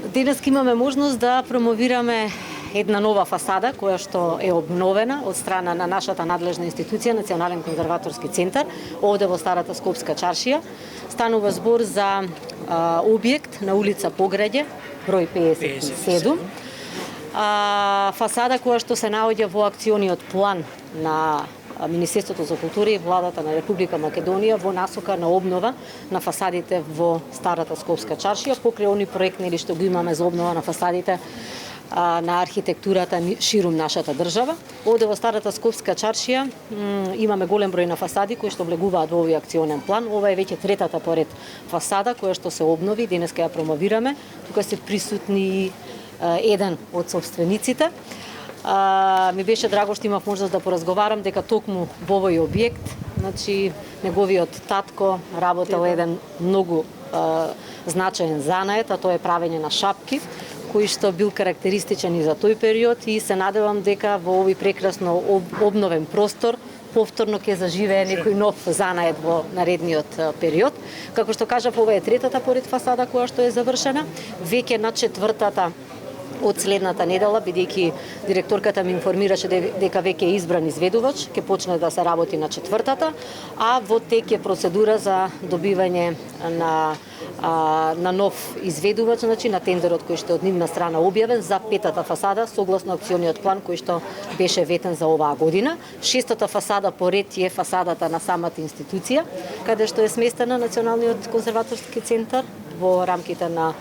Денес имаме можност да промовираме една нова фасада која што е обновена од страна на нашата надлежна институција Национален конзерваторски центар овде во Старата Скопска чаршија. Станува збор за објект на улица Пограѓе, број 57. Фасада која што се наоѓа во акциониот план на Министерството за култура и владата на Република Македонија во насока на обнова на фасадите во Старата Скопска чаршија, покрај они проектни што го имаме за обнова на фасадите на архитектурата ширум нашата држава. Овде во Старата Скопска чаршија имаме голем број на фасади кои што влегуваат во овој акционен план. Ова е веќе третата поред фасада која што се обнови, денеска ја промовираме. Тука се присутни еден од собствениците. Ми беше драго што имав можност да поразговарам дека токму во овој објект, значи неговиот татко работел еден многу значаен занает, а тоа е правење на шапки, кој што бил карактеристичен и за тој период, и се надевам дека во овој прекрасно обновен простор повторно ќе заживее некој нов занает во наредниот период. Како што кажав, ова е третата поред фасада која што е завршена, веќе на четвртата од следната недела, бидејќи директорката ми информираше дека веќе е избран изведувач, ќе почне да се работи на четвртата, а во тек е процедура за добивање на нов изведувач, значи на тендерот кој што е од нивна страна објавен за петата фасада согласно акциониот план кој што беше ветен за оваа година. Шестата фасада поред е фасадата на самата институција, каде што е сместена Националниот конзерваторски центар во рамките на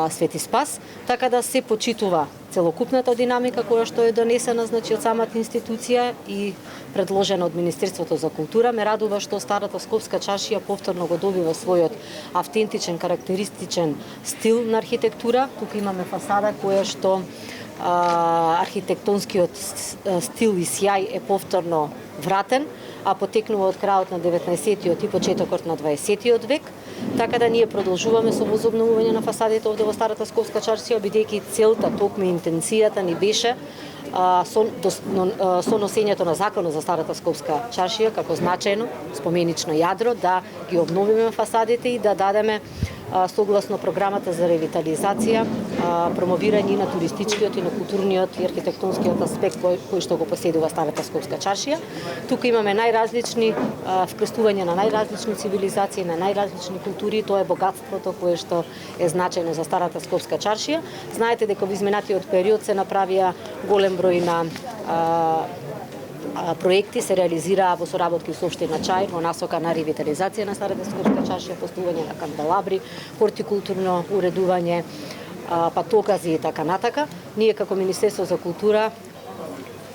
Свети Спас, така да се почитува целокупната динамика која што е донесена, значи од самата институција и предложена од Министерството за култура. Ме радува што Старата Скопска чаршија повторно го добива својот автентичен, карактеристичен стил на архитектура. Тука имаме фасада која што архитектонскиот стил и сјај е повторно вратен, а потекнува од крајот на 19-тиот и почетокот на 20-тиот век. Така да ние продолжуваме со возобновување на фасадите овде во Старата Скопска чаршија, бидејќи целта, токму интенцијата ни беше со носењето на законот за Старата Скопска чаршија како значајно споменично јадро да ги обновиме фасадите и да дадеме согласно програмата за ревитализација, промовирање на туристичкиот и на културниот и архитектонскиот аспект кој што го поседува Старата Скопска чаршија. Тука имаме најразлични вкрстување на најразлични цивилизации, на најразлични култури, тоа е богатството кое што е значајно за Старата Скопска чаршија. Знаете дека во изминатиот период се направија голем број на проекти, се реализираа во соработки со општина Чаир во насока на ревитализација на Старата Скопска чаршија, поставување на канделабри, хортикултурно уредување, патокази и така натака. Ние како Министерство за култура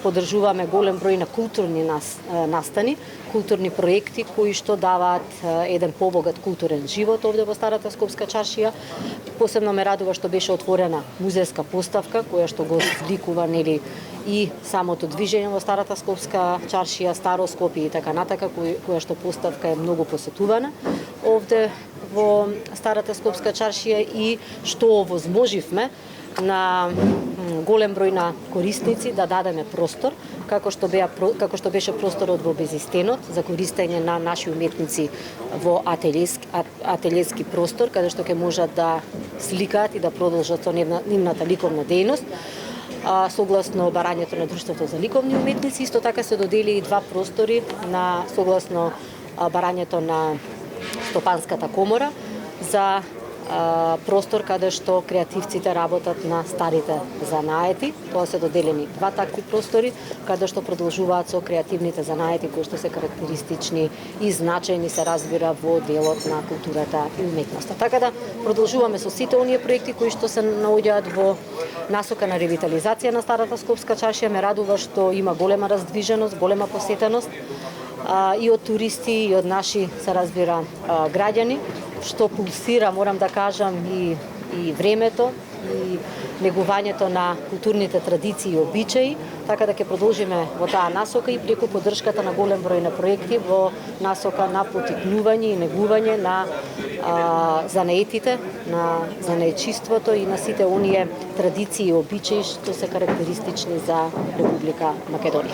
поддржуваме голем број на културни настани, културни проекти кои што даваат еден побогат културен живот овде во Старата Скопска чаршија. Посебно ме радува што беше отворена музејска поставка која што го сликува и самото движење во Старата Скопска чаршија, Старо Скопје и така натака, која што поставка е многу посетувана овде во Старата Скопска чаршија и што овозможивме на голем број на корисници да дадеме простор, како што беше просторот во Безистенот за користење на наши уметници во ателиески простор, каде што ќе можат да сликаат и да продолжат со нивната ликовна дејност. Согласно барањето на Друштвото за ликовни уметници, исто така се додели и два простори согласно барањето на Стопанската комора за простор каде што креативците работат на старите занаети. Тоа се доделени два такви простори каде што продолжуваат со креативните занаети кои што се карактеристични и значајни, се разбира, во делот на културата и уметноста. Така да продолжуваме со сите оние проекти кои што се наоѓаат во насока на ревитализација на Старата Скопска чаршија. Ме радува што има голема раздвиженост, голема посетеност и од туристи и од наши, се разбира, граѓани, што пулсира, морам да кажам, и времето, и негувањето на културните традиции и обичаи, така да ќе продолжиме во таа насока и преку поддршката на голем број на проекти во насока на потикнување и негување на занаетите, на занаетчиството и на сите оние традиции и обичаи што се карактеристични за Република Македонија.